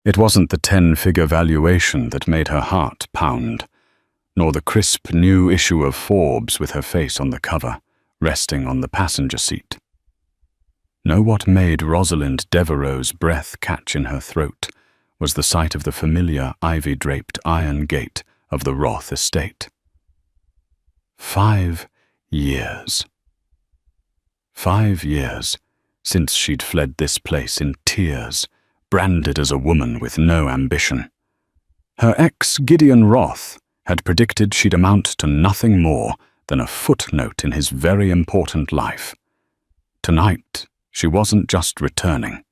It wasn't the 10-figure valuation that made her heart pound, nor the crisp new issue of Forbes with her face on the cover, resting on the passenger seat. No, what made Rosalind Devereux's breath catch in her throat was the sight of the familiar ivy-draped iron gate of the Roth estate. 5 years. 5 years since she'd fled this place in tears, branded as a woman with no ambition. Her ex, Gideon Roth, had predicted she'd amount to nothing more than a footnote in his very important life. Tonight, she wasn't just returning.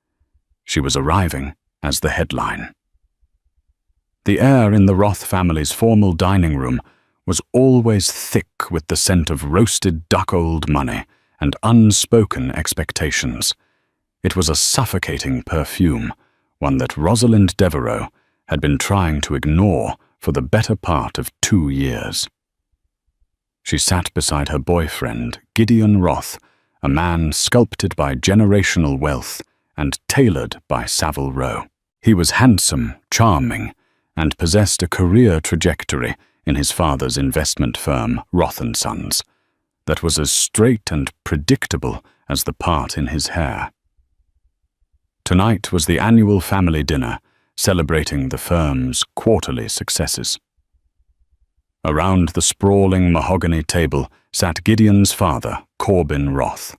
She was arriving as the headline. The air in the Roth family's formal dining room was always thick with the scent of roasted duck old money and unspoken expectations. It was a suffocating perfume, one that Rosalind Devereux had been trying to ignore for the better part of 2 years. She sat beside her boyfriend, Gideon Roth, a man sculpted by generational wealth and tailored by Savile Row. He was handsome, charming, and possessed a career trajectory in his father's investment firm, Roth & Sons, that was as straight and predictable as the part in his hair. Tonight was the annual family dinner, celebrating the firm's quarterly successes. Around the sprawling mahogany table sat Gideon's father, Corbin Roth,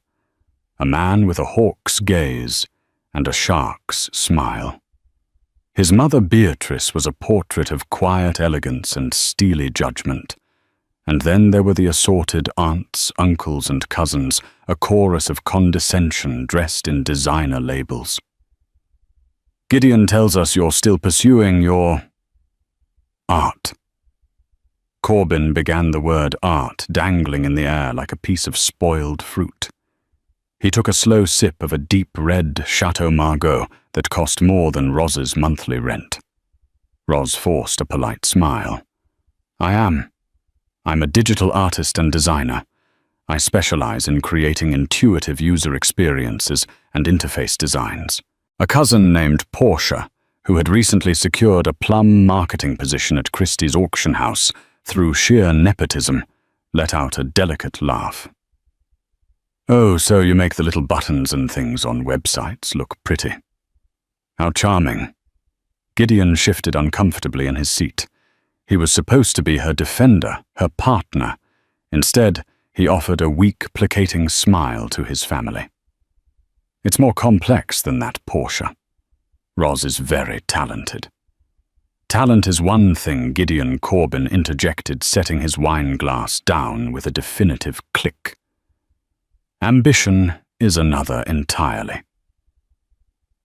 a man with a hawk's gaze and a shark's smile. His mother Beatrice was a portrait of quiet elegance and steely judgment. And then there were the assorted aunts, uncles, and cousins, a chorus of condescension dressed in designer labels. Gideon tells us you're still pursuing your art. Corbin began the word art dangling in the air like a piece of spoiled fruit. He took a slow sip of a deep red Chateau Margaux that cost more than Roz's monthly rent. Roz forced a polite smile. I'm a digital artist and designer. I specialize in creating intuitive user experiences and interface designs. A cousin named Portia, who had recently secured a plum marketing position at Christie's auction house through sheer nepotism, let out a delicate laugh. Oh, so you make the little buttons and things on websites look pretty. How charming. Gideon shifted uncomfortably in his seat. He was supposed to be her defender, her partner. Instead, he offered a weak, placating smile to his family. It's more complex than that, Portia. Roz is very talented. Talent is one thing, Gideon Corbin interjected, setting his wine glass down with a definitive click. Ambition is another entirely.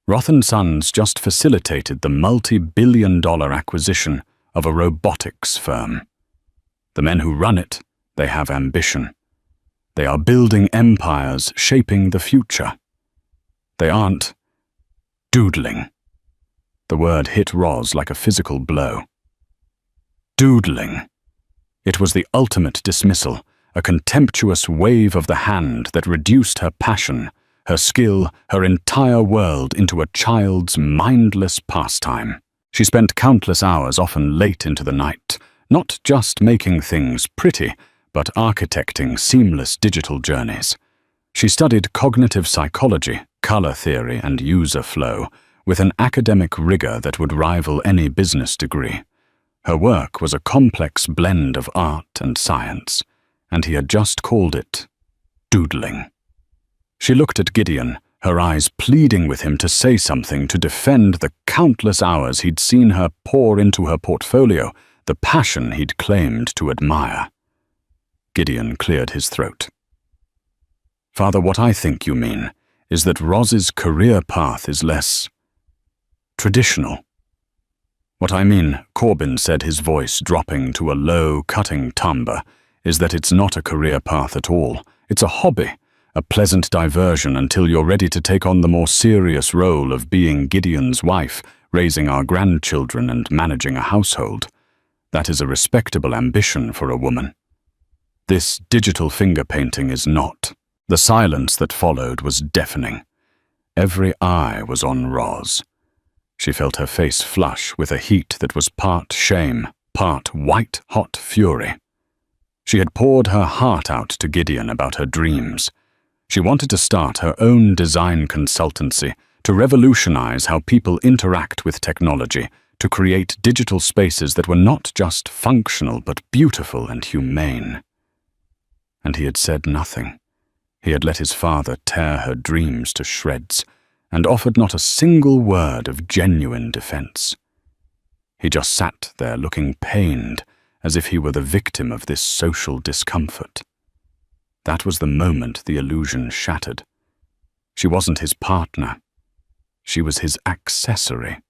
Roth & Sons just facilitated the multi-billion-dollar acquisition of a robotics firm. The men who run it, they have ambition. They are building empires, shaping the future. They aren't doodling. The word hit Roz like a physical blow. Doodling. It was the ultimate dismissal, a contemptuous wave of the hand that reduced her passion, her skill, her entire world into a child's mindless pastime. She spent countless hours, often late into the night, not just making things pretty, but architecting seamless digital journeys. She studied cognitive psychology, color theory, and user flow, with an academic rigor that would rival any business degree. Her work was a complex blend of art and science, and he had just called it doodling. She looked at Gideon, her eyes pleading with him to say something to defend the countless hours he'd seen her pour into her portfolio, the passion he'd claimed to admire. Gideon cleared his throat. Father, what I think you mean is that Roz's career path is less traditional. What I mean, Corbin said, his voice dropping to a low, cutting timbre, is that it's not a career path at all. It's a hobby, a pleasant diversion until you're ready to take on the more serious role of being Gideon's wife, raising our grandchildren and managing a household. That is a respectable ambition for a woman. This digital finger painting is not. The silence that followed was deafening. Every eye was on Roz. She felt her face flush with a heat that was part shame, part white-hot fury. She had poured her heart out to Gideon about her dreams. She wanted to start her own design consultancy to revolutionize how people interact with technology, to create digital spaces that were not just functional but beautiful and humane. And he had said nothing. He had let his father tear her dreams to shreds, and offered not a single word of genuine defense. He just sat there looking pained, as if he were the victim of this social discomfort. That was the moment the illusion shattered. She wasn't his partner. She was his accessory.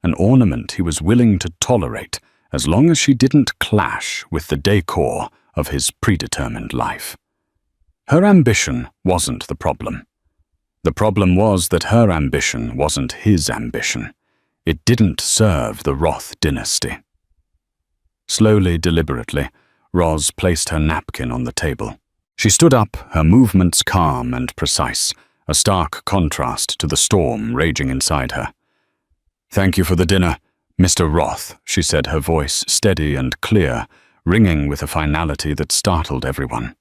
An ornament he was willing to tolerate as long as she didn't clash with the decor of his predetermined life. Her ambition wasn't the problem. The problem was that her ambition wasn't his ambition. It didn't serve the Roth dynasty. Slowly, deliberately, Roz placed her napkin on the table. She stood up, her movements calm and precise, a stark contrast to the storm raging inside her. "Thank you for the dinner, Mr. Roth," she said, her voice steady and clear, ringing with a finality that startled everyone.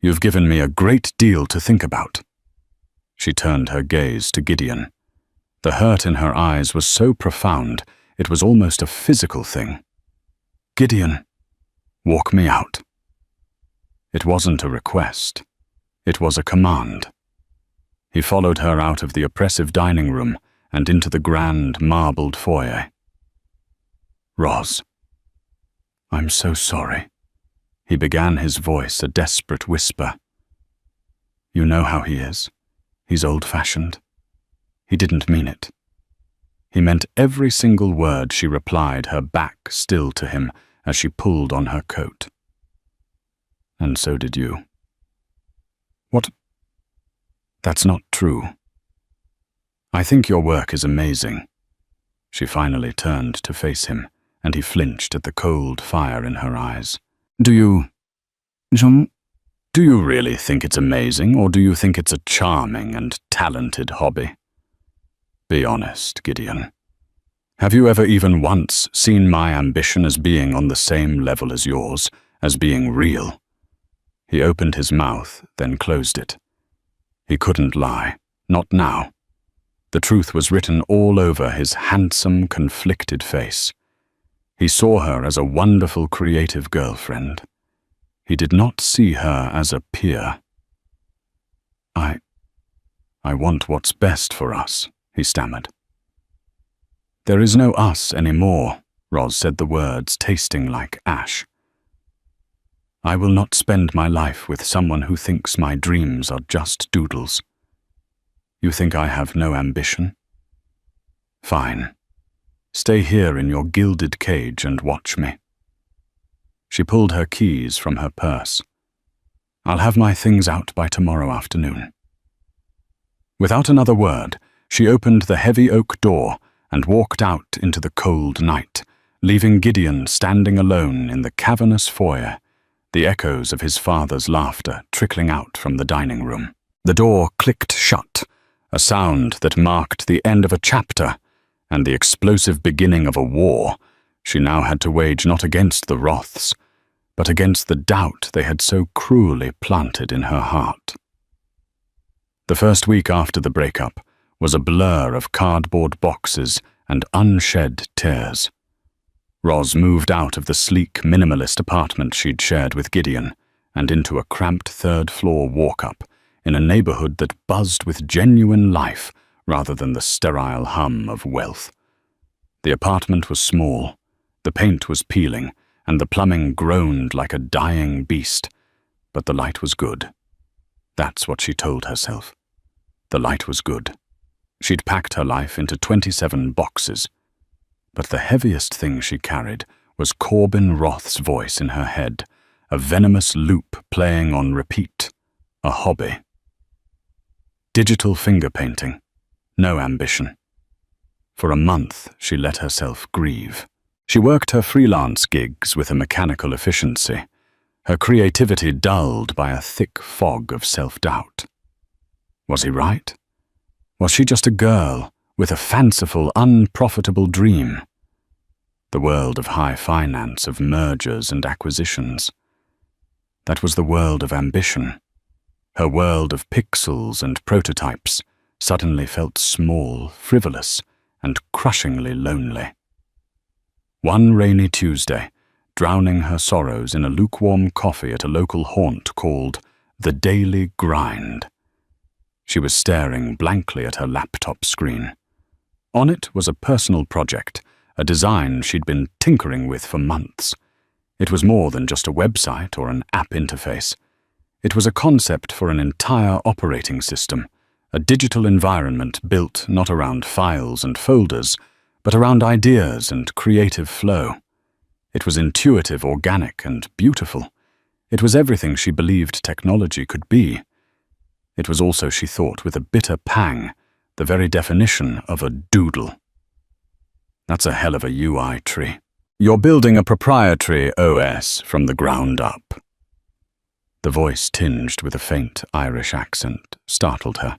"You've given me a great deal to think about." She turned her gaze to Gideon. The hurt in her eyes was so profound, it was almost a physical thing. "Gideon, walk me out." It wasn't a request. It was a command. He followed her out of the oppressive dining room and into the grand marbled foyer. "Roz, I'm so sorry." He began, his voice a desperate whisper. "You know how he is. He's old-fashioned." He didn't mean it. He meant every single word she replied, her back still to him as she pulled on her coat. "And so did you." "What? That's not true." "I think your work is amazing." She finally turned to face him, and he flinched at the cold fire in her eyes. Do you really think it's amazing, or do you think it's a charming and talented hobby? Be honest, Gideon. Have you ever even once seen my ambition as being on the same level as yours, as being real? He opened his mouth, then closed it. He couldn't lie, not now. The truth was written all over his handsome, conflicted face. He saw her as a wonderful, creative girlfriend. He did not see her as a peer. I want what's best for us," he stammered. "There is no us anymore," Roz said, the words tasting like ash. "I will not spend my life with someone who thinks my dreams are just doodles. You think I have no ambition? Fine. Stay here in your gilded cage and watch me." She pulled her keys from her purse. "I'll have my things out by tomorrow afternoon." Without another word, she opened the heavy oak door and walked out into the cold night, leaving Gideon standing alone in the cavernous foyer, the echoes of his father's laughter trickling out from the dining room. The door clicked shut, a sound that marked the end of a chapter and the explosive beginning of a war she now had to wage not against the Roths, but against the doubt they had so cruelly planted in her heart. The first week after the breakup was a blur of cardboard boxes and unshed tears. Roz moved out of the sleek, minimalist apartment she'd shared with Gideon and into a cramped third-floor walk-up in a neighborhood that buzzed with genuine life rather than the sterile hum of wealth. The apartment was small, the paint was peeling, and the plumbing groaned like a dying beast, but the light was good. That's what she told herself. The light was good. She'd packed her life into 27 boxes, but the heaviest thing she carried was Corbin Roth's voice in her head, a venomous loop playing on repeat, a hobby. Digital finger painting, no ambition. For a month, she let herself grieve. She worked her freelance gigs with a mechanical efficiency, her creativity dulled by a thick fog of self-doubt. Was he right? Was she just a girl, with a fanciful, unprofitable dream. The world of high finance, of mergers and acquisitions. That was the world of ambition. Her world of pixels and prototypes suddenly felt small, frivolous, and crushingly lonely. One rainy Tuesday, drowning her sorrows in a lukewarm coffee at a local haunt called The Daily Grind, she was staring blankly at her laptop screen. On it was a personal project, a design she'd been tinkering with for months. It was more than just a website or an app interface. It was a concept for an entire operating system, a digital environment built not around files and folders, but around ideas and creative flow. It was intuitive, organic, and beautiful. It was everything she believed technology could be. It was also, she thought with a bitter pang, the very definition of a doodle. That's a hell of a UI tree. You're building a proprietary OS from the ground up. The voice, tinged with a faint Irish accent, startled her.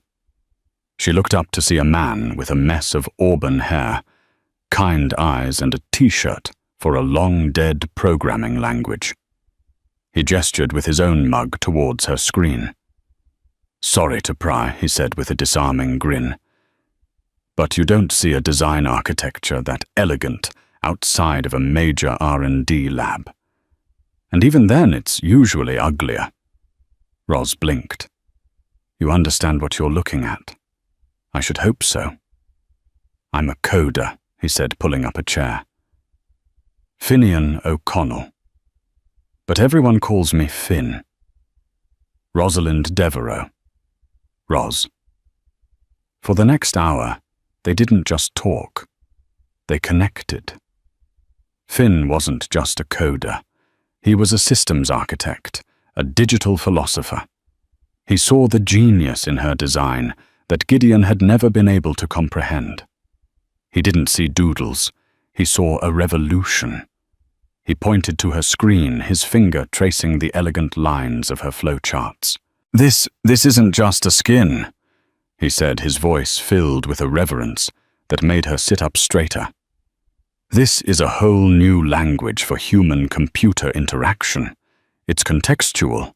She looked up to see a man with a mess of auburn hair, kind eyes, and a T-shirt for a long-dead programming language. He gestured with his own mug towards her screen. "Sorry to pry," he said with a disarming grin. "But you don't see a design architecture that elegant outside of a major R&D lab. And even then it's usually uglier." Roz blinked. "You understand what you're looking at?" "I should hope so." "I'm a coder," he said, pulling up a chair. "Finian O'Connell. But everyone calls me Finn. Rosalind Devereux. Roz." For the next hour, they didn't just talk. They connected. Finn wasn't just a coder. He was a systems architect, a digital philosopher. He saw the genius in her design that Gideon had never been able to comprehend. He didn't see doodles. He saw a revolution. He pointed to her screen, his finger tracing the elegant lines of her flowcharts. This isn't just a skin," he said, his voice filled with a reverence that made her sit up straighter. "This is a whole new language for human-computer interaction. It's contextual.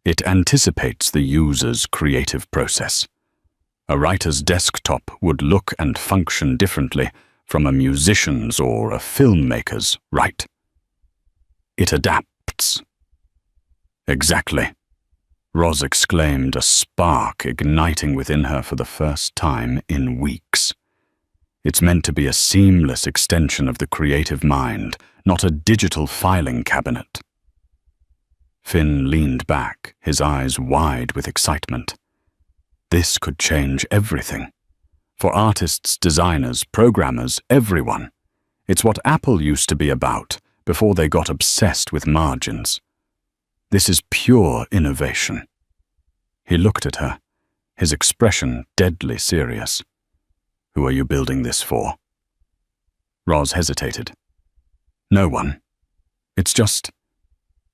It anticipates the user's creative process. A writer's desktop would look and function differently from a musician's or a filmmaker's, right? It adapts." "Exactly," Roz exclaimed, a spark igniting within her for the first time in weeks. "It's meant to be a seamless extension of the creative mind, not a digital filing cabinet." Finn leaned back, his eyes wide with excitement. This could change everything. For artists, designers, programmers, everyone. It's what Apple used to be about before they got obsessed with margins. This is pure innovation. He looked at her, his expression deadly serious. "Who are you building this for?" Roz hesitated. "No one. It's just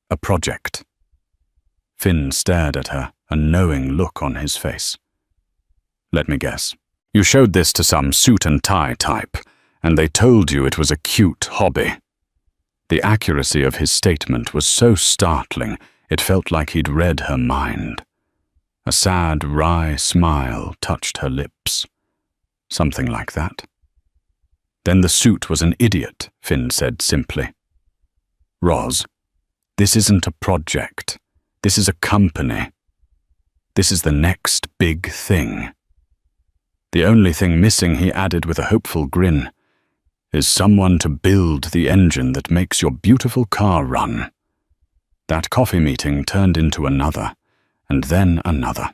a project." Finn stared at her, a knowing look on his face. "Let me guess. You showed this to some suit and tie type, and they told you it was a cute hobby." The accuracy of his statement was so startling, it felt like he'd read her mind. A sad, wry smile touched her lips. "Something like that." "Then the suit was an idiot," Finn said simply. "Roz, this isn't a project. This is a company. This is the next big thing. The only thing missing," he added with a hopeful grin, "is someone to build the engine that makes your beautiful car run." That coffee meeting turned into another, and then another.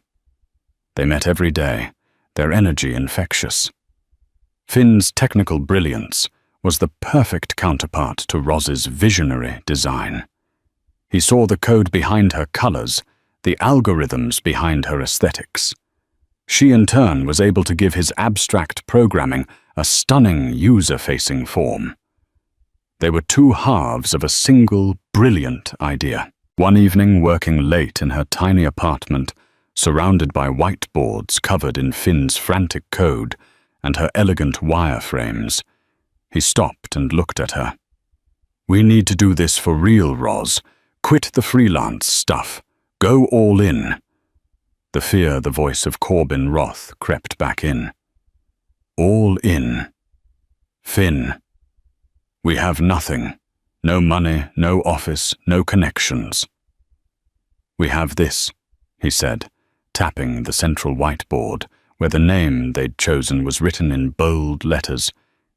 They met every day, their energy infectious. Finn's technical brilliance was the perfect counterpart to Roz's visionary design. He saw the code behind her colors, the algorithms behind her aesthetics. She, in turn, was able to give his abstract programming a stunning user-facing form. They were two halves of a single, brilliant idea. One evening, working late in her tiny apartment, surrounded by whiteboards covered in Finn's frantic code, and her elegant wireframes. He stopped and looked at her. "We need to do this for real, Roz. Quit the freelance stuff. Go all in." The fear the voice of Corbin Roth crept back in. "All in. Finn. We have nothing. No money, no office, no connections." "We have this," he said, tapping the central whiteboard, where the name they'd chosen was written in bold letters.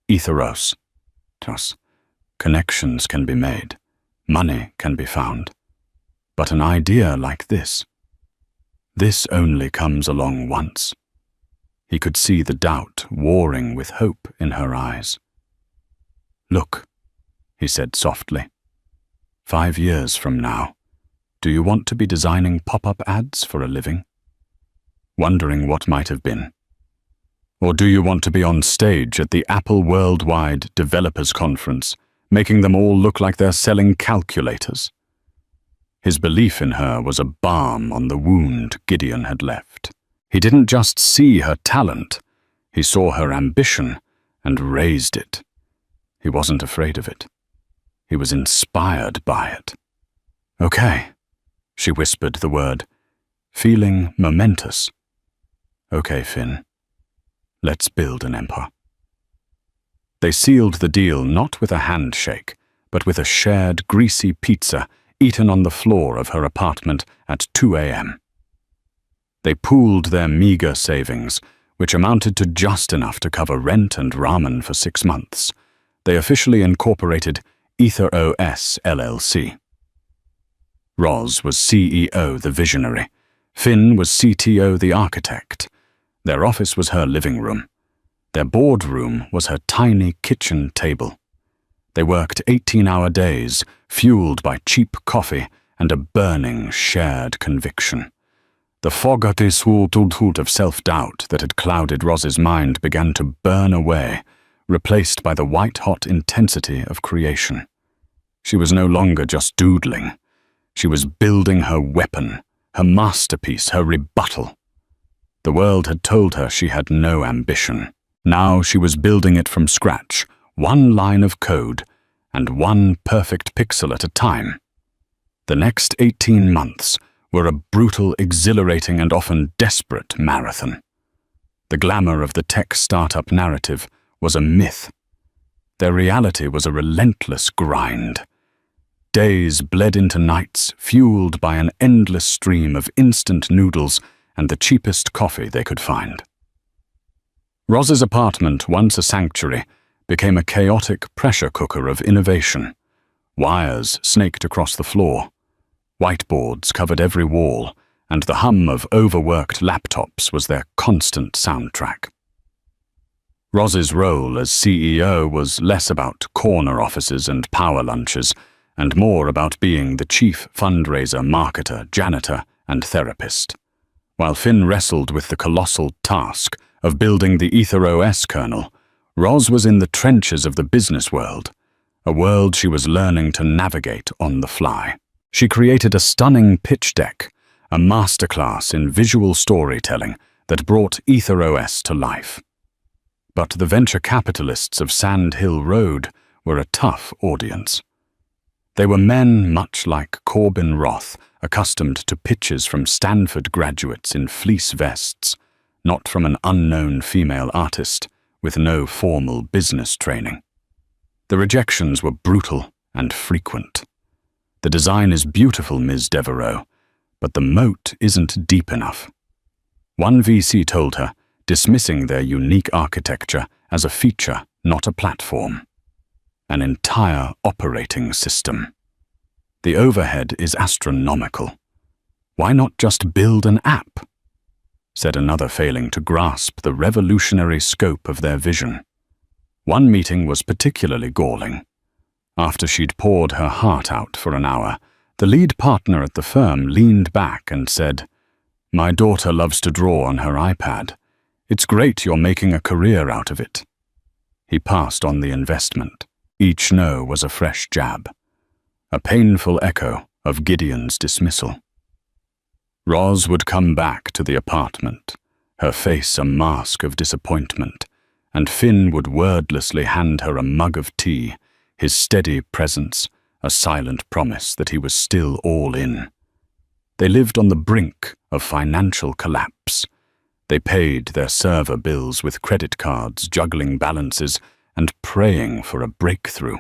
Etheros. Connections can be made. Money can be found. But an idea like this only comes along once. He could see the doubt warring with hope in her eyes. "Look," he said softly. 5 years from now, do you want to be designing pop-up ads for a living? Wondering what might have been? Or do you want to be on stage at the Apple Worldwide Developers Conference, making them all look like they're selling calculators? His belief in her was a balm on the wound Gideon had left. He didn't just see her talent, he saw her ambition and raised it. He wasn't afraid of it. He was inspired by it. "Okay," she whispered the word, feeling momentous. "Okay, Finn. Let's build an empire." They sealed the deal not with a handshake, but with a shared greasy pizza eaten on the floor of her apartment at 2 a.m. They pooled their meager savings, which amounted to just enough to cover rent and ramen for 6 months. They officially incorporated EtherOS LLC. Roz was CEO, the visionary. Finn was CTO, the architect. Their office was her living room. Their boardroom was her tiny kitchen table. They worked 18-hour days, fueled by cheap coffee and a burning, shared conviction. The fog of self-doubt that had clouded Roz's mind began to burn away, replaced by the white-hot intensity of creation. She was no longer just doodling. She was building her weapon, her masterpiece, her rebuttal. The world had told her she had no ambition. Now she was building it from scratch, one line of code, and one perfect pixel at a time. The next 18 months were a brutal, exhilarating, and often desperate marathon. The glamour of the tech startup narrative was a myth. Their reality was a relentless grind. Days bled into nights, fueled by an endless stream of instant noodles and the cheapest coffee they could find. Roz's apartment, once a sanctuary, became a chaotic pressure cooker of innovation. Wires snaked across the floor. Whiteboards covered every wall, and the hum of overworked laptops was their constant soundtrack. Roz's role as CEO was less about corner offices and power lunches, and more about being the chief fundraiser, marketer, janitor, and therapist. While Finn wrestled with the colossal task of building the EtherOS kernel, Roz was in the trenches of the business world, a world she was learning to navigate on the fly. She created a stunning pitch deck, a masterclass in visual storytelling that brought EtherOS to life. But the venture capitalists of Sand Hill Road were a tough audience. They were men much like Corbin Roth, accustomed to pitches from Stanford graduates in fleece vests, not from an unknown female artist with no formal business training. The rejections were brutal and frequent. "The design is beautiful, Ms. Devereaux, but the moat isn't deep enough." One VC told her, dismissing their unique architecture as a feature, not a platform. An entire operating system. The overhead is astronomical. Why not just build an app? Said another, failing to grasp the revolutionary scope of their vision. One meeting was particularly galling. After she'd poured her heart out for an hour, the lead partner at the firm leaned back and said, "My daughter loves to draw on her iPad. It's great you're making a career out of it." He passed on the investment. Each no was a fresh jab, a painful echo of Gideon's dismissal. Roz would come back to the apartment, her face a mask of disappointment, and Finn would wordlessly hand her a mug of tea, his steady presence, a silent promise that he was still all in. They lived on the brink of financial collapse. They paid their server bills with credit cards, juggling balances, and praying for a breakthrough.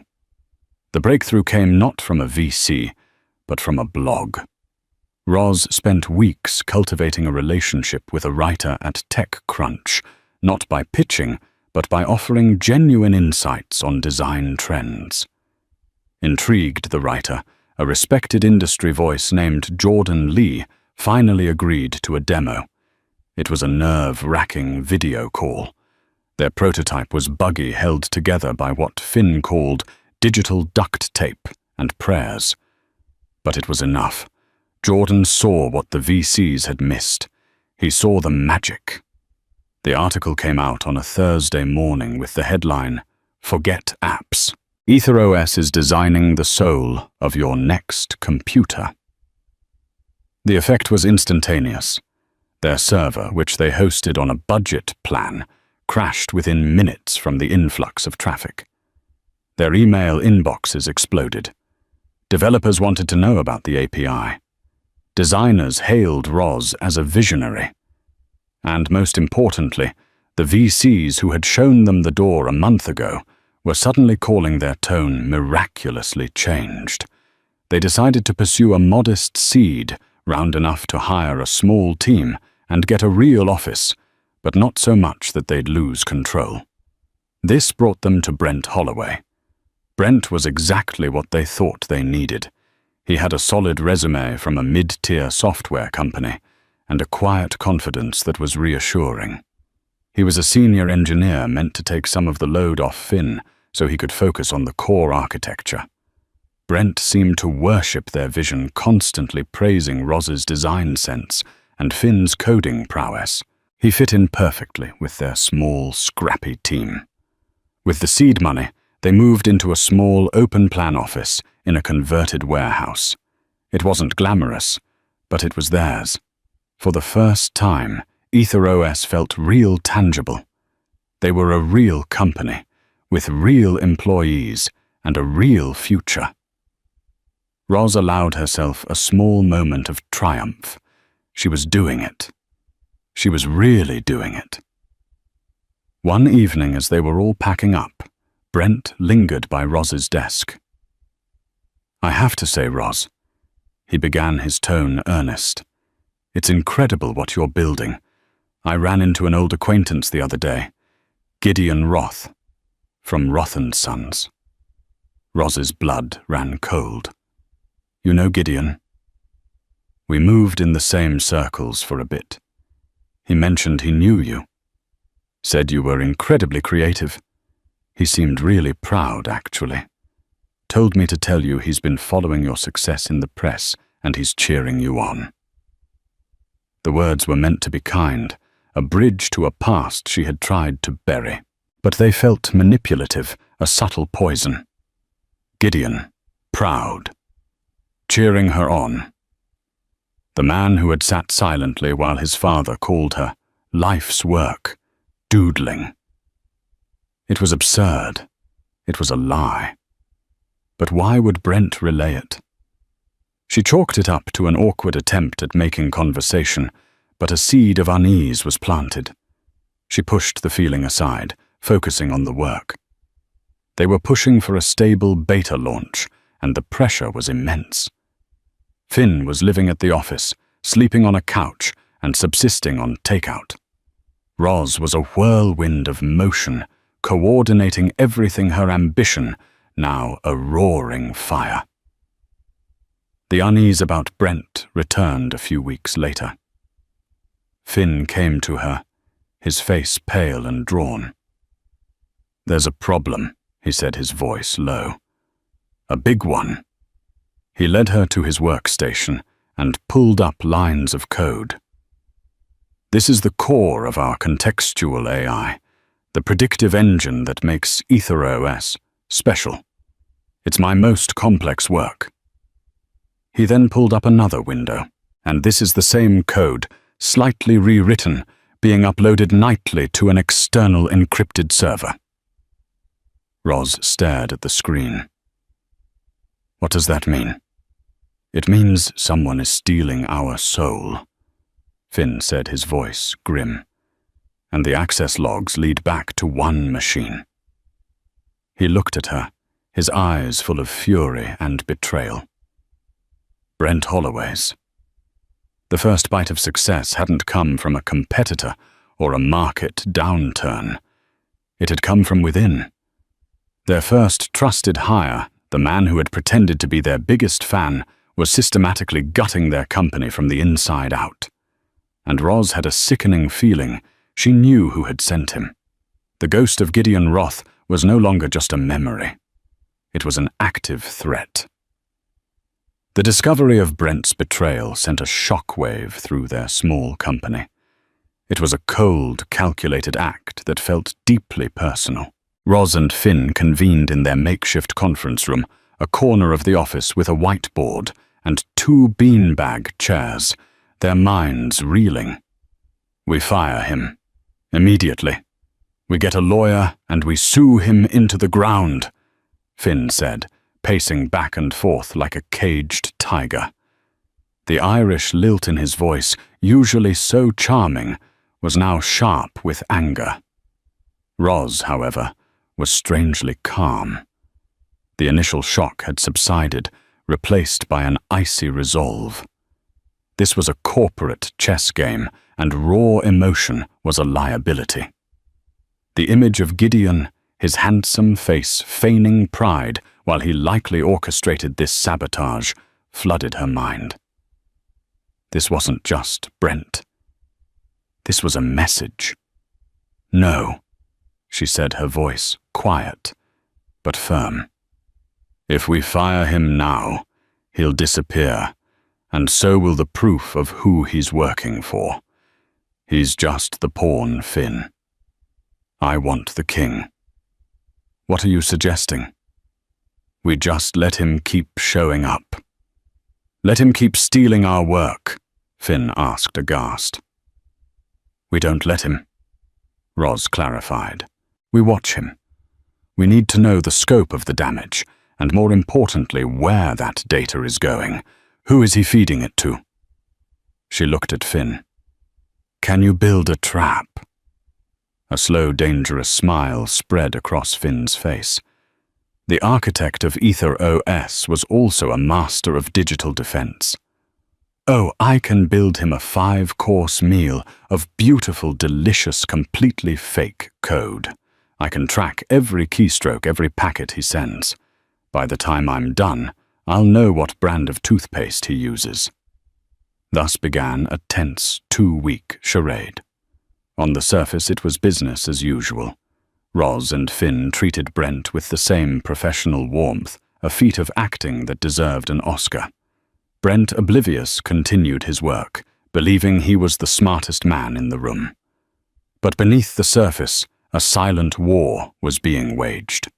The breakthrough came not from a VC, but from a blog. Roz spent weeks cultivating a relationship with a writer at TechCrunch, not by pitching, but by offering genuine insights on design trends. Intrigued, the writer, a respected industry voice named Jordan Lee, finally agreed to a demo. It was a nerve-wracking video call. Their prototype was buggy, held together by what Finn called digital duct tape and prayers. But it was enough. Jordan saw what the VCs had missed. He saw the magic. The article came out on a Thursday morning with the headline, "Forget Apps. EtherOS is designing the soul of your next computer." The effect was instantaneous. Their server, which they hosted on a budget plan, crashed within minutes from the influx of traffic. Their email inboxes exploded. Developers wanted to know about the API. Designers hailed Roz as a visionary. And most importantly, the VCs who had shown them the door a month ago were suddenly calling their tone miraculously changed. They decided to pursue a modest seed, round enough to hire a small team and get a real office, but not so much that they'd lose control. This brought them to Brent Holloway. Brent was exactly what they thought they needed. He had a solid resume from a mid-tier software company and a quiet confidence that was reassuring. He was a senior engineer meant to take some of the load off Finn so he could focus on the core architecture. Brent seemed to worship their vision, constantly praising Roz's design sense and Finn's coding prowess. He fit in perfectly with their small, scrappy team. With the seed money, they moved into a small, open-plan office in a converted warehouse. It wasn't glamorous, but it was theirs. For the first time, EtherOS felt real tangible. They were a real company, with real employees and a real future. Roz allowed herself a small moment of triumph. She was doing it. She was really doing it. One evening, as they were all packing up, Brent lingered by Roz's desk. "I have to say, Roz," he began, his tone earnest, "it's incredible what you're building. I ran into an old acquaintance the other day, Gideon Roth, from Roth & Sons." Roz's blood ran cold. "You know Gideon?" "We moved in the same circles for a bit. He mentioned he knew you. Said you were incredibly creative. He seemed really proud, actually. Told me to tell you he's been following your success in the press and he's cheering you on." The words were meant to be kind, a bridge to a past she had tried to bury. But they felt manipulative, a subtle poison. Gideon, proud, cheering her on. The man who had sat silently while his father called her life's work, doodling. It was absurd. It was a lie. But why would Brent relay it? She chalked it up to an awkward attempt at making conversation, but a seed of unease was planted. She pushed the feeling aside, focusing on the work. They were pushing for a stable beta launch, and the pressure was immense. Finn was living at the office, sleeping on a couch and subsisting on takeout. Roz was a whirlwind of motion, coordinating everything her ambition, now a roaring fire. The unease about Brent returned a few weeks later. Finn came to her, his face pale and drawn. "There's a problem," he said, his voice low. "A big one." He led her to his workstation and pulled up lines of code. "This is the core of our contextual AI, the predictive engine that makes EtherOS special. It's my most complex work." He then pulled up another window, and this is the same code, slightly rewritten, being uploaded nightly to an external encrypted server. Roz stared at the screen. What does that mean? It means someone is stealing our soul, Finn said, his voice grim. And the access logs lead back to one machine. He looked at her, his eyes full of fury and betrayal. Brent Holloway's. The first bite of success hadn't come from a competitor or a market downturn. It had come from within. Their first trusted hire, the man who had pretended to be their biggest fan, was systematically gutting their company from the inside out. And Roz had a sickening feeling she knew who had sent him. The ghost of Gideon Roth was no longer just a memory. It was an active threat. The discovery of Brent's betrayal sent a shockwave through their small company. It was a cold, calculated act that felt deeply personal. Roz and Finn convened in their makeshift conference room, a corner of the office with a whiteboard and 2 beanbag chairs, their minds reeling. We fire him. Immediately. We get a lawyer and we sue him into the ground, Finn said, pacing back and forth like a caged tiger. The Irish lilt in his voice, usually so charming, was now sharp with anger. Roz, however, was strangely calm. The initial shock had subsided, replaced by an icy resolve. This was a corporate chess game, and raw emotion was a liability. The image of Gideon, his handsome face feigning pride while he likely orchestrated this sabotage, flooded her mind. This wasn't just Brent. This was a message. No, she said, her voice quiet but firm. If we fire him now, he'll disappear, and so will the proof of who he's working for. He's just the pawn, Finn. I want the king. What are you suggesting? We just let him keep showing up. Let him keep stealing our work, Finn asked aghast. We don't let him, Roz clarified. We watch him. We need to know the scope of the damage, and more importantly, where that data is going. Who is he feeding it to? She looked at Finn. Can you build a trap? A slow, dangerous smile spread across Finn's face. The architect of Ether OS was also a master of digital defense. Oh, I can build him a 5-course meal of beautiful, delicious, completely fake code. I can track every keystroke, every packet he sends. By the time I'm done, I'll know what brand of toothpaste he uses. Thus began a tense 2-week charade. On the surface, it was business as usual. Roz and Finn treated Brent with the same professional warmth, a feat of acting that deserved an Oscar. Brent, oblivious, continued his work, believing he was the smartest man in the room. But beneath the surface, a silent war was being waged.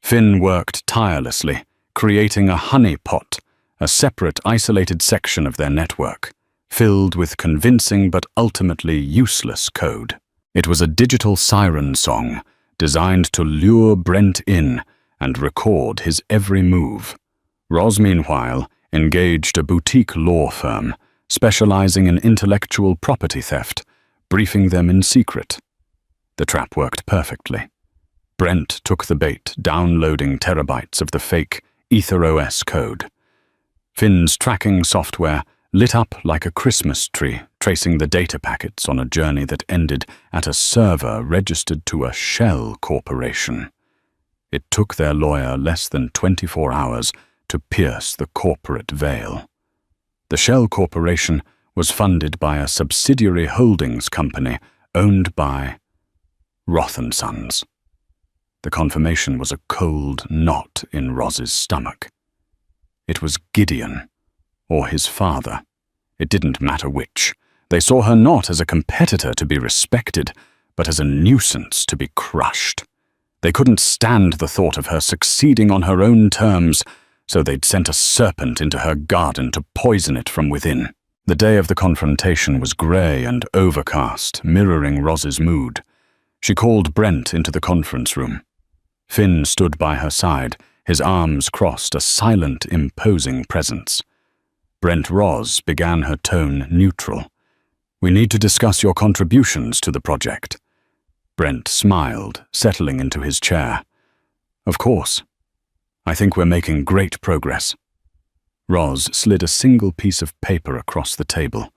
Finn worked tirelessly, creating a honeypot, a separate, isolated section of their network, filled with convincing but ultimately useless code. It was a digital siren song designed to lure Brent in and record his every move. Roz, meanwhile, engaged a boutique law firm specializing in intellectual property theft, briefing them in secret. The trap worked perfectly. Brent took the bait, downloading terabytes of the fake EtherOS code. Finn's tracking software lit up like a Christmas tree, tracing the data packets on a journey that ended at a server registered to a shell corporation. It took their lawyer less than 24 hours to pierce the corporate veil. The shell corporation was funded by a subsidiary holdings company owned by Roth & Sons. The confirmation was a cold knot in Roz's stomach. It was Gideon, or his father. It didn't matter which. They saw her not as a competitor to be respected, but as a nuisance to be crushed. They couldn't stand the thought of her succeeding on her own terms, so they'd sent a serpent into her garden to poison it from within. The day of the confrontation was grey and overcast, mirroring Roz's mood. She called Brent into the conference room. Finn stood by her side, his arms crossed, a silent, imposing presence. Brent Roz began her tone neutral. "We need to discuss your contributions to the project." Brent smiled, settling into his chair. "Of course. I think we're making great progress." Roz slid a single piece of paper across the table.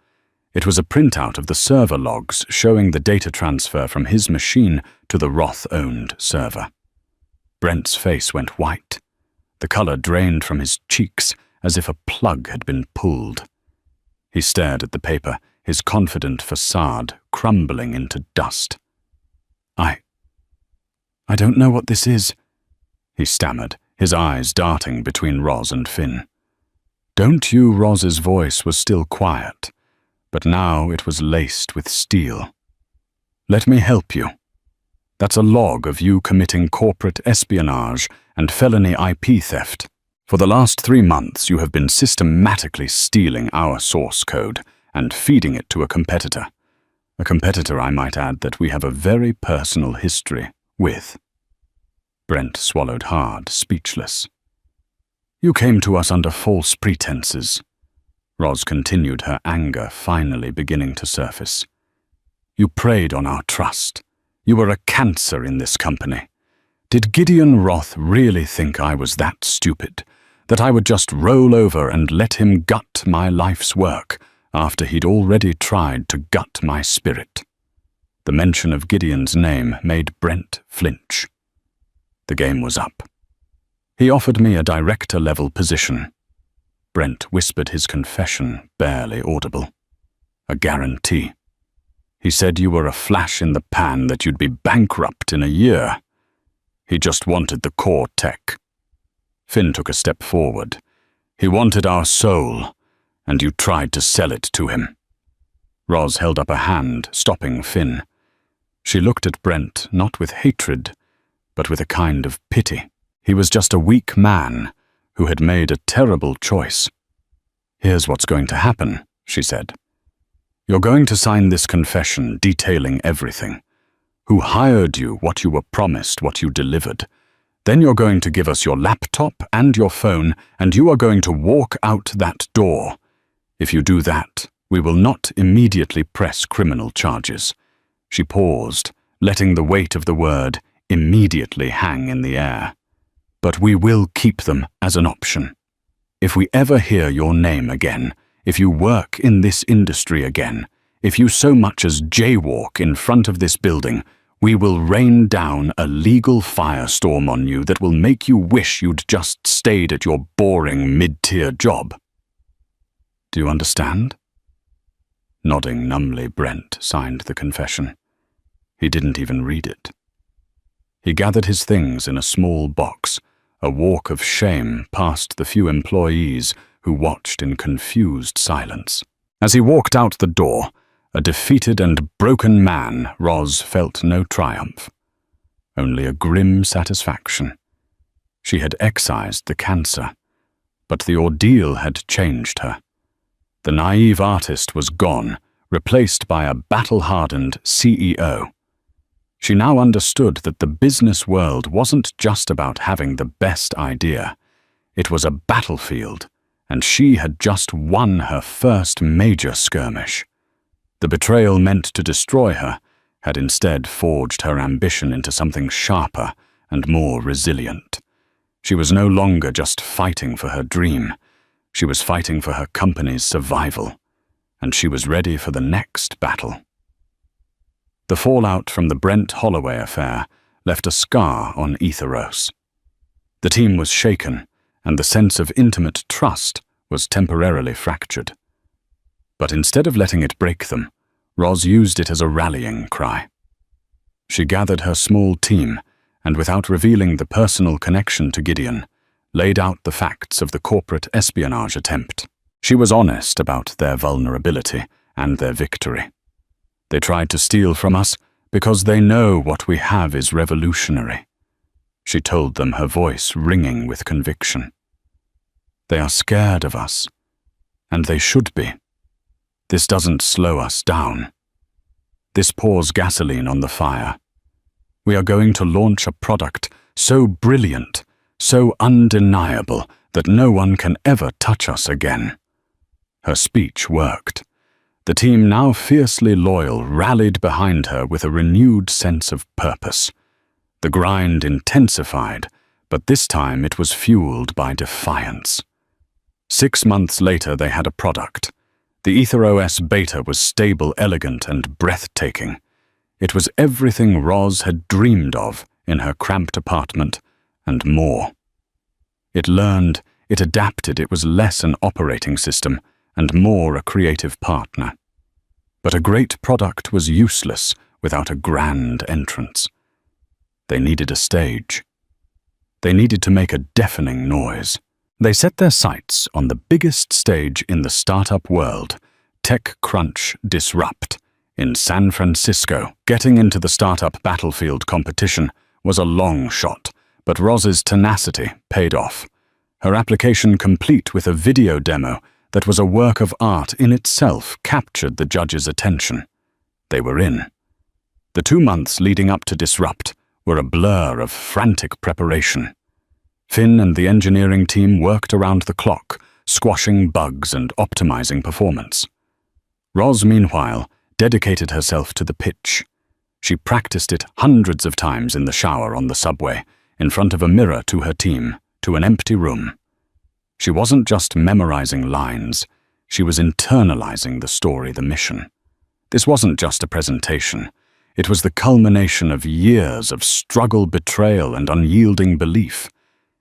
It was a printout of the server logs showing the data transfer from his machine to the Roth-owned server. Brent's face went white. The color drained from his cheeks as if a plug had been pulled. He stared at the paper, his confident facade crumbling into dust. I don't know what this is," he stammered, his eyes darting between Roz and Finn. "Don't you?" Roz's voice was still quiet, but now it was laced with steel. "Let me help you. That's a log of you committing corporate espionage and felony IP theft. For the last 3 months, you have been systematically stealing our source code and feeding it to a competitor. A competitor, I might add, that we have a very personal history with." Brent swallowed hard, speechless. "You came to us under false pretenses." Roz continued, her anger finally beginning to surface. "You preyed on our trust. You were a cancer in this company. Did Gideon Roth really think I was that stupid, that I would just roll over and let him gut my life's work after he'd already tried to gut my spirit?" The mention of Gideon's name made Brent flinch. The game was up. "He offered me a director-level position." Brent whispered his confession, barely audible. "A guarantee. He said you were a flash in the pan, that you'd be bankrupt in a year. He just wanted the core tech." Finn took a step forward. "He wanted our soul, and you tried to sell it to him." Roz held up a hand, stopping Finn. She looked at Brent, not with hatred, but with a kind of pity. He was just a weak man who had made a terrible choice. "Here's what's going to happen," she said. "You're going to sign this confession detailing everything. Who hired you, what you were promised, what you delivered. Then you're going to give us your laptop and your phone, and you are going to walk out that door. If you do that, we will not immediately press criminal charges." She paused, letting the weight of the word immediately hang in the air. "But we will keep them as an option. If we ever hear your name again, if you work in this industry again, if you so much as jaywalk in front of this building, we will rain down a legal firestorm on you that will make you wish you'd just stayed at your boring mid-tier job. Do you understand?" Nodding numbly, Brent signed the confession. He didn't even read it. He gathered his things in a small box, a walk of shame past the few employees who watched in confused silence. As he walked out the door, a defeated and broken man, Roz felt no triumph, only a grim satisfaction. She had excised the cancer, but the ordeal had changed her. The naive artist was gone, replaced by a battle-hardened CEO. She now understood that the business world wasn't just about having the best idea. It was a battlefield, and she had just won her first major skirmish. The betrayal meant to destroy her had instead forged her ambition into something sharper and more resilient. She was no longer just fighting for her dream. She was fighting for her company's survival, and she was ready for the next battle. The fallout from the Brent Holloway affair left a scar on Etheros. The team was shaken, and the sense of intimate trust was temporarily fractured. But instead of letting it break them, Roz used it as a rallying cry. She gathered her small team, and without revealing the personal connection to Gideon, laid out the facts of the corporate espionage attempt. She was honest about their vulnerability and their victory. They tried to steal from us because they know what we have is revolutionary. She told them, her voice ringing with conviction. They are scared of us, and they should be. This doesn't slow us down. This pours gasoline on the fire. We are going to launch a product so brilliant, so undeniable, that no one can ever touch us again." Her speech worked. The team, now fiercely loyal, rallied behind her with a renewed sense of purpose. The grind intensified, but this time it was fueled by defiance. 6 months later, they had a product. The EtherOS Beta was stable, elegant, and breathtaking. It was everything Roz had dreamed of in her cramped apartment, and more. It learned, it adapted, it was less an operating system and more a creative partner. But a great product was useless without a grand entrance. They needed a stage. They needed to make a deafening noise. They set their sights on the biggest stage in the startup world, TechCrunch Disrupt, in San Francisco. Getting into the startup battlefield competition was a long shot, but Roz's tenacity paid off. Her application, complete with a video demo that was a work of art in itself, captured the judges' attention. They were in. The 2 months leading up to Disrupt were a blur of frantic preparation. Finn and the engineering team worked around the clock, squashing bugs and optimizing performance. Roz, meanwhile, dedicated herself to the pitch. She practiced it hundreds of times in the shower on the subway, in front of a mirror to her team, to an empty room. She wasn't just memorizing lines, she was internalizing the story, the mission. This wasn't just a presentation. It was the culmination of years of struggle, betrayal, and unyielding belief.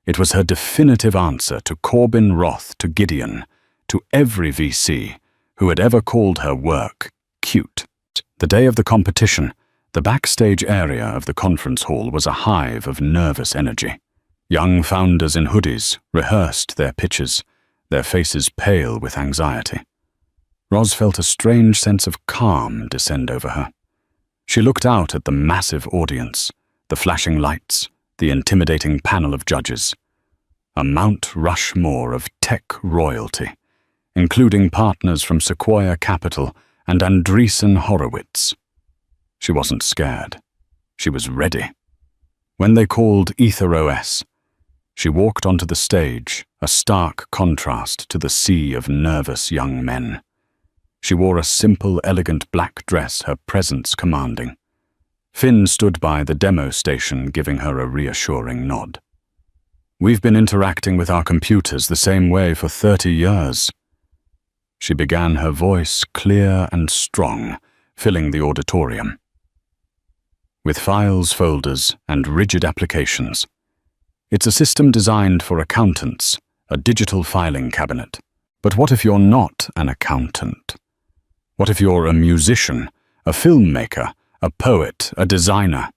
It was her definitive answer to Corbin Roth, to Gideon, to every VC who had ever called her work cute. The day of the competition, the backstage area of the conference hall was a hive of nervous energy. Young founders in hoodies rehearsed their pitches, their faces pale with anxiety. Roz felt a strange sense of calm descend over her. She looked out at the massive audience, the flashing lights, the intimidating panel of judges. A Mount Rushmore of tech royalty, including partners from Sequoia Capital and Andreessen Horowitz. She wasn't scared. She was ready. When they called EtherOS, she walked onto the stage, a stark contrast to the sea of nervous young men. She wore a simple, elegant black dress, her presence commanding. Finn stood by the demo station, giving her a reassuring nod. "We've been interacting with our computers the same way for 30 years. She began, her voice clear and strong, filling the auditorium. "With files, folders, and rigid applications. It's a system designed for accountants, a digital filing cabinet. But what if you're not an accountant? What if you're a musician, a filmmaker, a poet, a designer?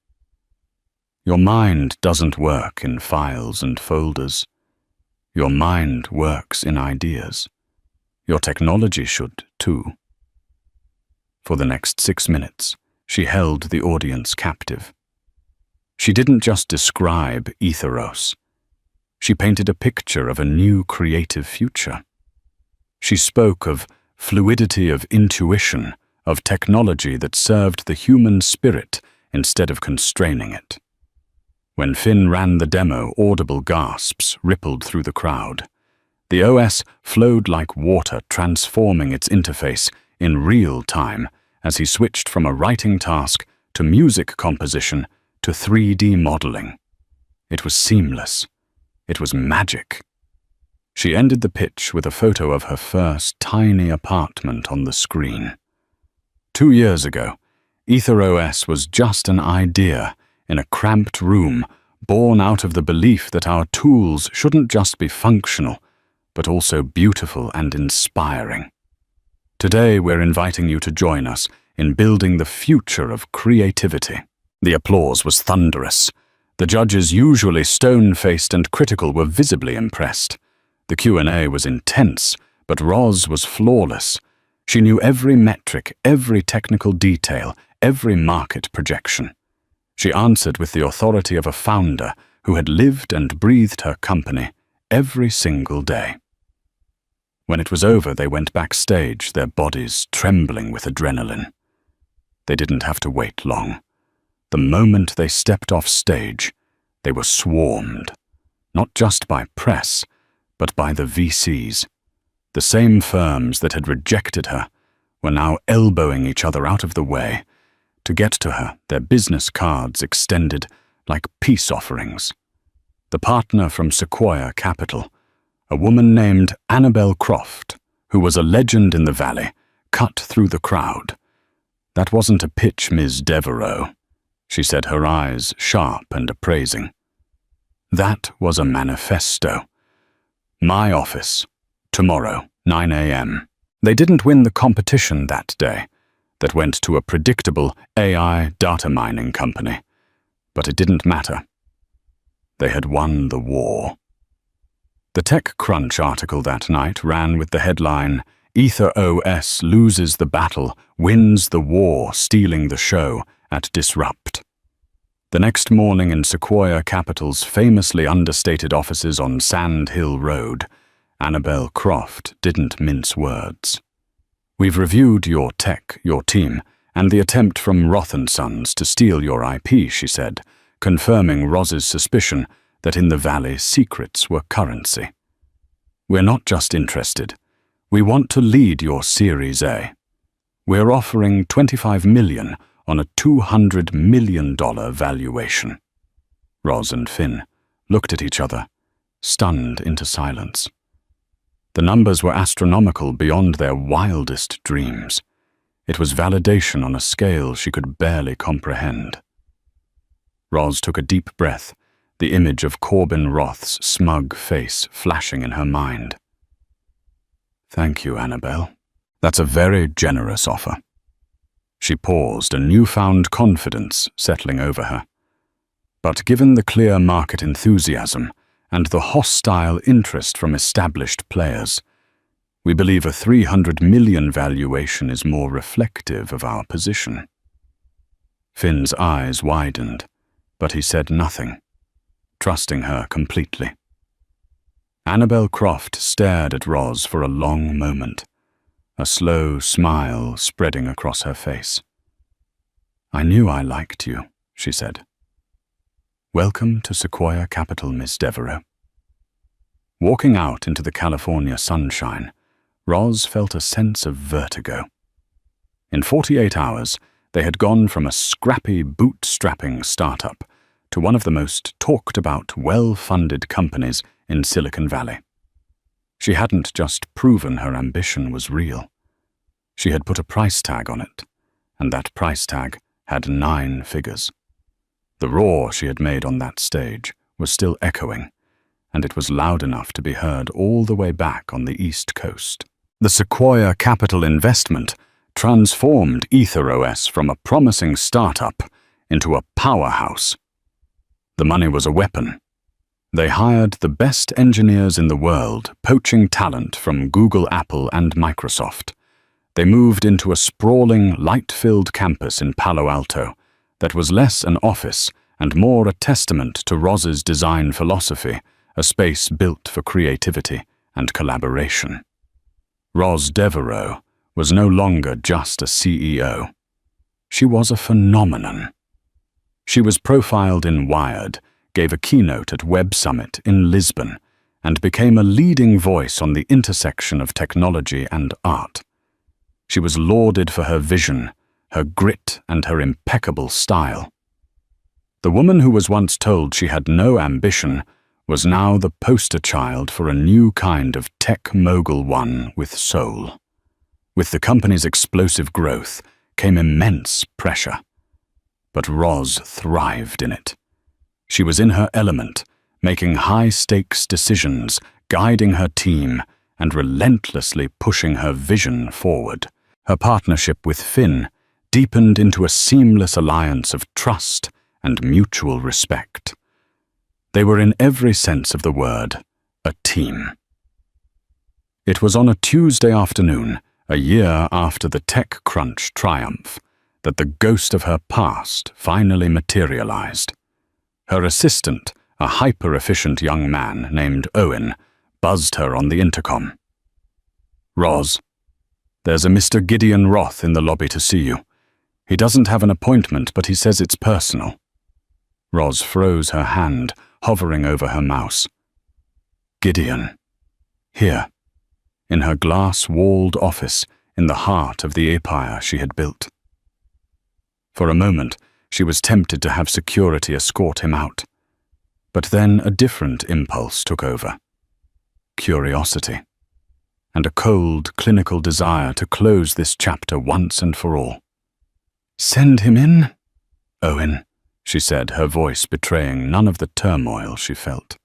Your mind doesn't work in files and folders. Your mind works in ideas. Your technology should, too." For the next 6 minutes, she held the audience captive. She didn't just describe Etheros. She painted a picture of a new creative future. She spoke of fluidity of intuition, of technology that served the human spirit instead of constraining it. When Finn ran the demo, audible gasps rippled through the crowd. The OS flowed like water, transforming its interface in real time as he switched from a writing task to music composition to 3D modeling. It was seamless. It was magic. She ended the pitch with a photo of her first tiny apartment on the screen. 2 years ago, EtherOS was just an idea in a cramped room, born out of the belief that our tools shouldn't just be functional, but also beautiful and inspiring. Today, we're inviting you to join us in building the future of creativity. The applause was thunderous. The judges, usually stone-faced and critical, were visibly impressed. The Q&A was intense, but Roz was flawless. She knew every metric, every technical detail, every market projection. She answered with the authority of a founder who had lived and breathed her company every single day. When it was over, they went backstage, their bodies trembling with adrenaline. They didn't have to wait long. The moment they stepped off stage, they were swarmed, not just by press, but by the VCs. The same firms that had rejected her were now elbowing each other out of the way. To get to her, their business cards extended like peace offerings. The partner from Sequoia Capital, a woman named Annabelle Croft, who was a legend in the valley, cut through the crowd. "That wasn't a pitch, Ms. Devereaux," she said, her eyes sharp and appraising. "That was a manifesto. My office, tomorrow, 9 a.m. They didn't win the competition that day. That went to a predictable AI data mining company. But it didn't matter. They had won the war. The TechCrunch article that night ran with the headline, "EtherOS loses the battle, wins the war, stealing the show at Disrupt." The next morning in Sequoia Capital's famously understated offices on Sand Hill Road, Annabelle Croft didn't mince words. "We've reviewed your tech, your team, and the attempt from Roth & Sons to steal your IP," she said, confirming Roz's suspicion that in the valley secrets were currency. "We're not just interested. We want to lead your Series A. We're offering $25 million on a $200 million valuation." Roz and Finn looked at each other, stunned into silence. The numbers were astronomical beyond their wildest dreams. It was validation on a scale she could barely comprehend. Roz took a deep breath, the image of Corbin Roth's smug face flashing in her mind. "Thank you, Annabelle. That's a very generous offer." She paused, a newfound confidence settling over her. But given the clear market enthusiasm and the hostile interest from established players, we believe a $300 million valuation is more reflective of our position. Finn's eyes widened, but he said nothing, trusting her completely. Annabelle Croft stared at Roz for a long moment, a slow smile spreading across her face. "I knew I liked you," she said. "Welcome to Sequoia Capital, Miss Devereaux." Walking out into the California sunshine, Roz felt a sense of vertigo. In 48 hours, they had gone from a scrappy bootstrapping startup to one of the most talked-about, well-funded companies in Silicon Valley. She hadn't just proven her ambition was real. She had put a price tag on it, and that price tag had 9 figures. The roar she had made on that stage was still echoing, and it was loud enough to be heard all the way back on the East Coast. The Sequoia Capital investment transformed EtherOS from a promising startup into a powerhouse. The money was a weapon. They hired the best engineers in the world, poaching talent from Google, Apple, and Microsoft. They moved into a sprawling, light-filled campus in Palo Alto that was less an office and more a testament to Roz's design philosophy, a space built for creativity and collaboration. Roz Devereaux was no longer just a CEO. She was a phenomenon. She was profiled in Wired, gave a keynote at Web Summit in Lisbon, and became a leading voice on the intersection of technology and art. She was lauded for her vision, her grit, and her impeccable style. The woman who was once told she had no ambition was now the poster child for a new kind of tech mogul, one with soul. With the company's explosive growth came immense pressure. But Roz thrived in it. She was in her element, making high-stakes decisions, guiding her team, and relentlessly pushing her vision forward. Her partnership with Finn deepened into a seamless alliance of trust and mutual respect. They were in every sense of the word, a team. It was on a Tuesday afternoon, a year after the TechCrunch triumph, that the ghost of her past finally materialized. Her assistant, a hyper-efficient young man named Owen, buzzed her on the intercom. Roz, there's a Mr. Gideon Roth in the lobby to see you. He doesn't have an appointment, but he says it's personal. Roz froze her hand, hovering over her mouse. Gideon. Here, in her glass-walled office, in the heart of the empire she had built. For a moment, she was tempted to have security escort him out. But then a different impulse took over. Curiosity. And a cold, clinical desire to close this chapter once and for all. Send him in, Owen, she said, her voice betraying none of the turmoil she felt.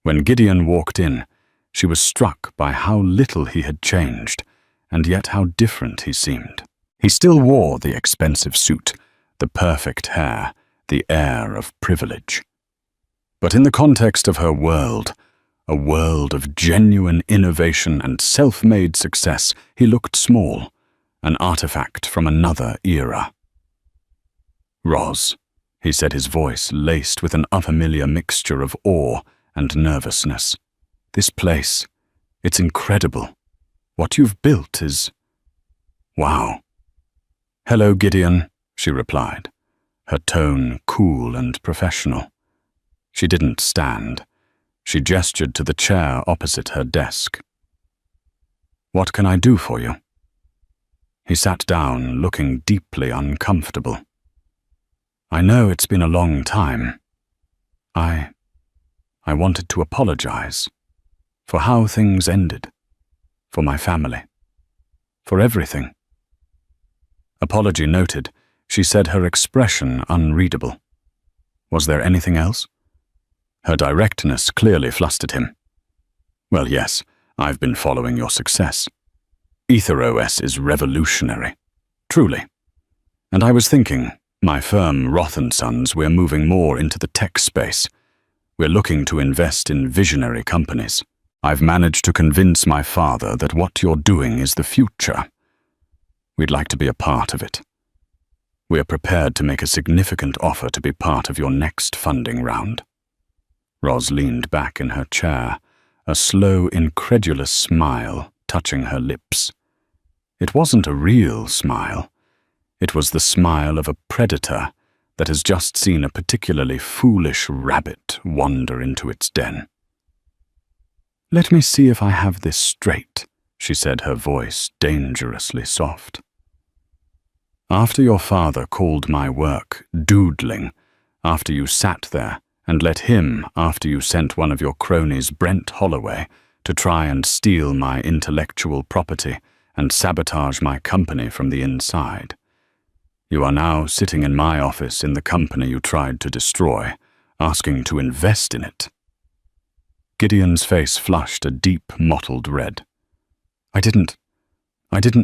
When Gideon walked in, she was struck by how little he had changed, and yet how different he seemed. He still wore the expensive suit, the perfect hair, the air of privilege. But in the context of her world, a world of genuine innovation and self-made success, he looked small, an artifact from another era. Roz, he said, his voice laced with an unfamiliar mixture of awe and nervousness. This place, it's incredible. What you've built is... Wow. Hello, Gideon, she replied, her tone cool and professional. She didn't stand. She gestured to the chair opposite her desk. What can I do for you? He sat down, looking deeply uncomfortable. I know it's been a long time. I wanted to apologize for how things ended, for my family, for everything. Apology noted, she said, her expression unreadable. Was there anything else? Her directness clearly flustered him. Well, yes, I've been following your success. EtherOS is revolutionary, truly. And I was thinking, my firm, Roth & Sons, we're moving more into the tech space. We're looking to invest in visionary companies. I've managed to convince my father that what you're doing is the future. We'd like to be a part of it. We're prepared to make a significant offer to be part of your next funding round. Roz leaned back in her chair, a slow, incredulous smile touching her lips. It wasn't a real smile. It was the smile of a predator that has just seen a particularly foolish rabbit wander into its den. Let me see if I have this straight, she said, her voice dangerously soft. After your father called my work doodling, after you sat there and let him, after you sent one of your cronies, Brent Holloway, to try and steal my intellectual property and sabotage my company from the inside. You are now sitting in my office in the company you tried to destroy, asking to invest in it. Gideon's face flushed a deep, mottled red. I didn't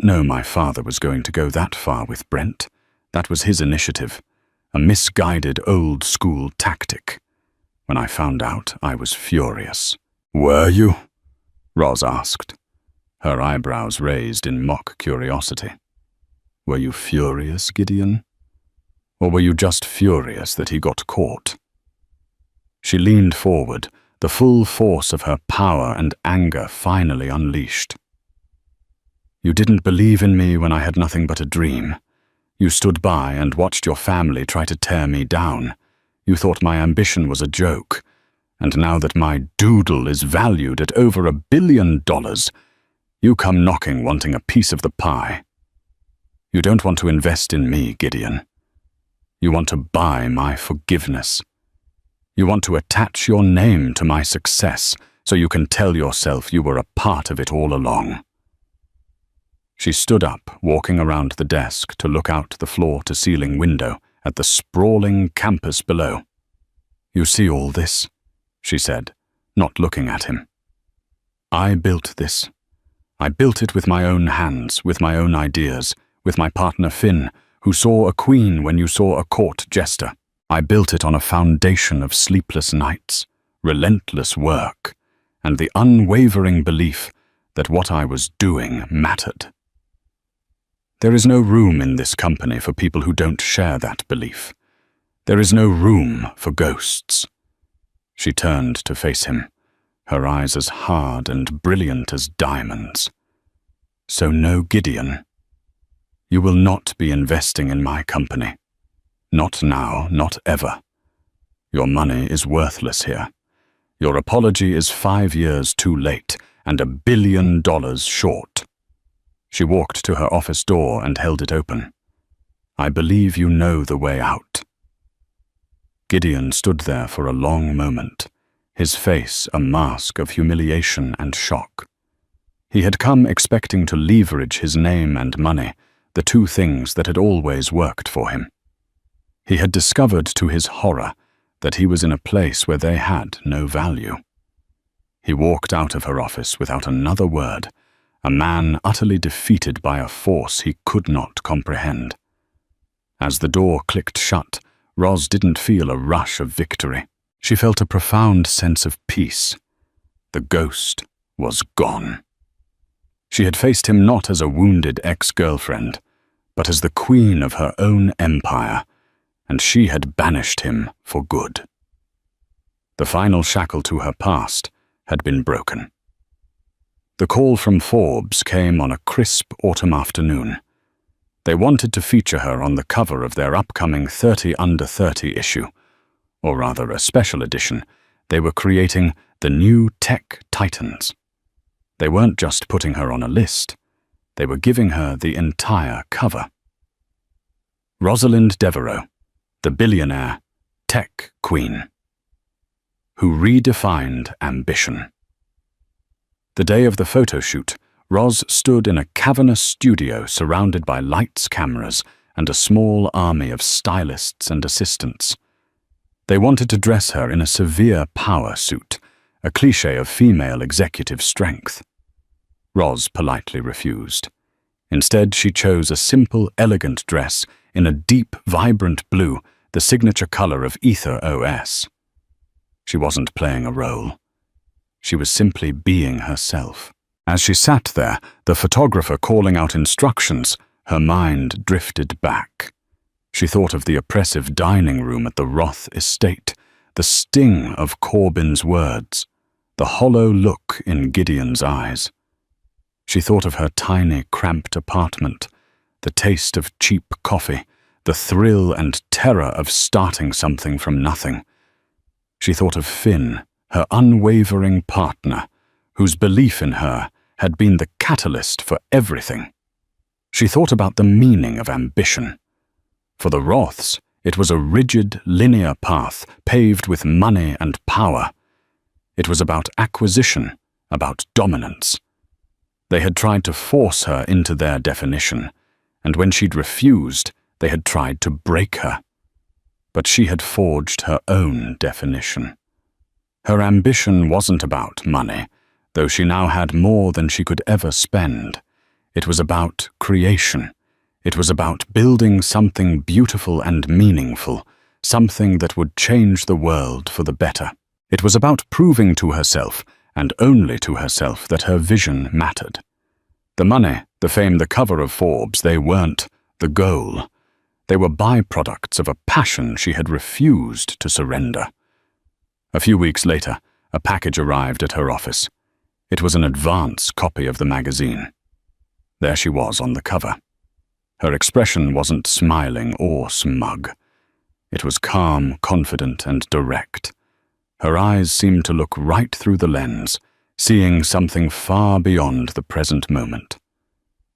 know my father was going to go that far with Brent. That was his initiative, a misguided old-school tactic. When I found out, I was furious. Were you? Roz asked, her eyebrows raised in mock curiosity. Were you furious, Gideon? Or were you just furious that he got caught? She leaned forward, the full force of her power and anger finally unleashed. You didn't believe in me when I had nothing but a dream. You stood by and watched your family try to tear me down. You thought my ambition was a joke. And now that my doodle is valued at over $1 billion, you come knocking wanting a piece of the pie. You don't want to invest in me, Gideon. You want to buy my forgiveness. You want to attach your name to my success so you can tell yourself you were a part of it all along. She stood up, walking around the desk to look out the floor-to-ceiling window at the sprawling campus below. You see all this? She said, not looking at him. I built this. I built it with my own hands, with my own ideas, with my partner Finn, who saw a queen when you saw a court jester. I built it on a foundation of sleepless nights, relentless work, and the unwavering belief that what I was doing mattered. There is no room in this company for people who don't share that belief. There is no room for ghosts. She turned to face him, her eyes as hard and brilliant as diamonds. So no, Gideon. You will not be investing in my company. Not now, not ever. Your money is worthless here. Your apology is 5 years too late and $1 billion short. She walked to her office door and held it open. I believe you know the way out. Gideon stood there for a long moment, his face a mask of humiliation and shock. He had come expecting to leverage his name and money, the two things that had always worked for him. He had discovered to his horror that he was in a place where they had no value. He walked out of her office without another word, a man utterly defeated by a force he could not comprehend. As the door clicked shut, Roz didn't feel a rush of victory. She felt a profound sense of peace. The ghost was gone. She had faced him not as a wounded ex-girlfriend, but as the queen of her own empire, and she had banished him for good. The final shackle to her past had been broken. The call from Forbes came on a crisp autumn afternoon. They wanted to feature her on the cover of their upcoming 30 Under 30 issue, or rather a special edition. They were creating the new Tech Titans. They weren't just putting her on a list, they were giving her the entire cover. Rosalind Devereux, the billionaire tech queen, who redefined ambition. The day of the photo shoot, Roz stood in a cavernous studio surrounded by lights, cameras, and a small army of stylists and assistants. They wanted to dress her in a severe power suit, a cliché of female executive strength. Roz politely refused. Instead, she chose a simple, elegant dress in a deep, vibrant blue, the signature color of Ether OS. She wasn't playing a role. She was simply being herself. As she sat there, the photographer calling out instructions, her mind drifted back. She thought of the oppressive dining room at the Roth estate, the sting of Corbyn's words, the hollow look in Gideon's eyes. She thought of her tiny, cramped apartment, the taste of cheap coffee, the thrill and terror of starting something from nothing. She thought of Finn, her unwavering partner, whose belief in her had been the catalyst for everything. She thought about the meaning of ambition. For the Roths, it was a rigid, linear path paved with money and power. It was about acquisition, about dominance. They had tried to force her into their definition, and when she'd refused, they had tried to break her. But she had forged her own definition. Her ambition wasn't about money, though she now had more than she could ever spend. It was about creation. It was about building something beautiful and meaningful, something that would change the world for the better. It was about proving to herself, and only to herself, that her vision mattered. The money, the fame, the cover of Forbes, they weren't the goal. They were byproducts of a passion she had refused to surrender. A few weeks later, a package arrived at her office. It was an advance copy of the magazine. There she was on the cover. Her expression wasn't smiling or smug. It was calm, confident, and direct. Her eyes seemed to look right through the lens, seeing something far beyond the present moment.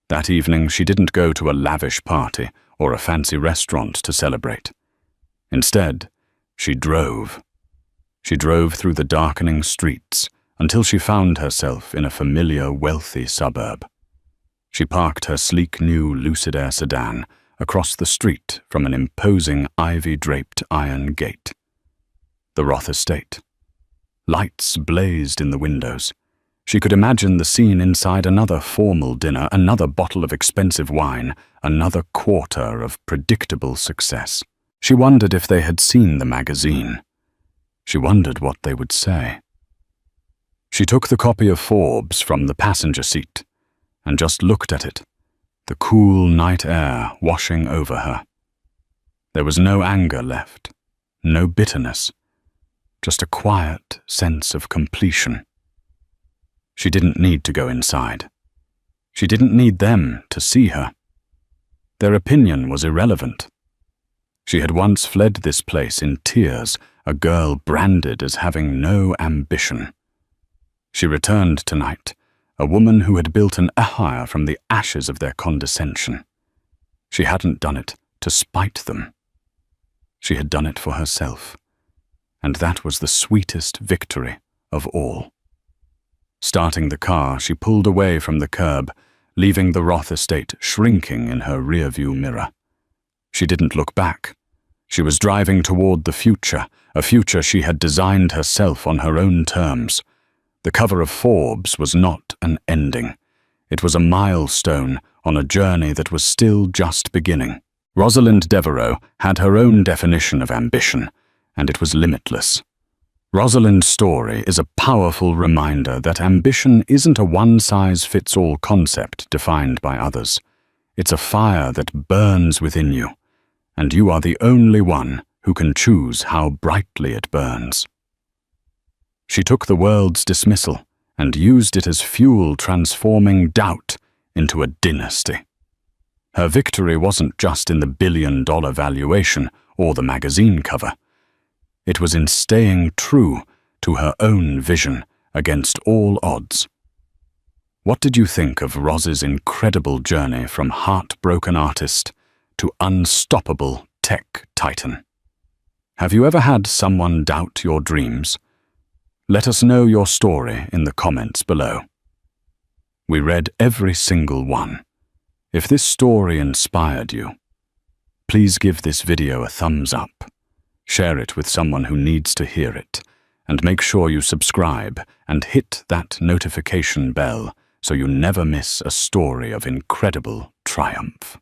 That evening, she didn't go to a lavish party or a fancy restaurant to celebrate. Instead, she drove. She drove through the darkening streets until she found herself in a familiar, wealthy suburb. She parked her sleek new Lucid Air sedan across the street from an imposing ivy-draped iron gate. The Roth estate. Lights blazed in the windows. She could imagine the scene inside another formal dinner, another bottle of expensive wine, another quarter of predictable success. She wondered if they had seen the magazine. She wondered what they would say. She took the copy of Forbes from the passenger seat and just looked at it, the cool night air washing over her. There was no anger left, no bitterness, just a quiet sense of completion. She didn't need to go inside. She didn't need them to see her. Their opinion was irrelevant. She had once fled this place in tears, a girl branded as having no ambition. She returned tonight, a woman who had built an empire from the ashes of their condescension. She hadn't done it to spite them. She had done it for herself, and that was the sweetest victory of all. Starting the car, she pulled away from the curb, leaving the Roth estate shrinking in her rearview mirror. She didn't look back. She was driving toward the future, a future she had designed herself on her own terms. The cover of Forbes was not an ending. It was a milestone on a journey that was still just beginning. Rosalind Devereux had her own definition of ambition, and it was limitless. Rosalind's story is a powerful reminder that ambition isn't a one-size-fits-all concept defined by others. It's a fire that burns within you, and you are the only one who can choose how brightly it burns. She took the world's dismissal and used it as fuel, transforming doubt into a dynasty. Her victory wasn't just in the billion-dollar valuation or the magazine cover. It was in staying true to her own vision against all odds. What did you think of Roz's incredible journey from heartbroken artist to unstoppable tech titan? Have you ever had someone doubt your dreams? Let us know your story in the comments below. We read every single one. If this story inspired you, please give this video a thumbs up. Share it with someone who needs to hear it, and make sure you subscribe and hit that notification bell so you never miss a story of incredible triumph.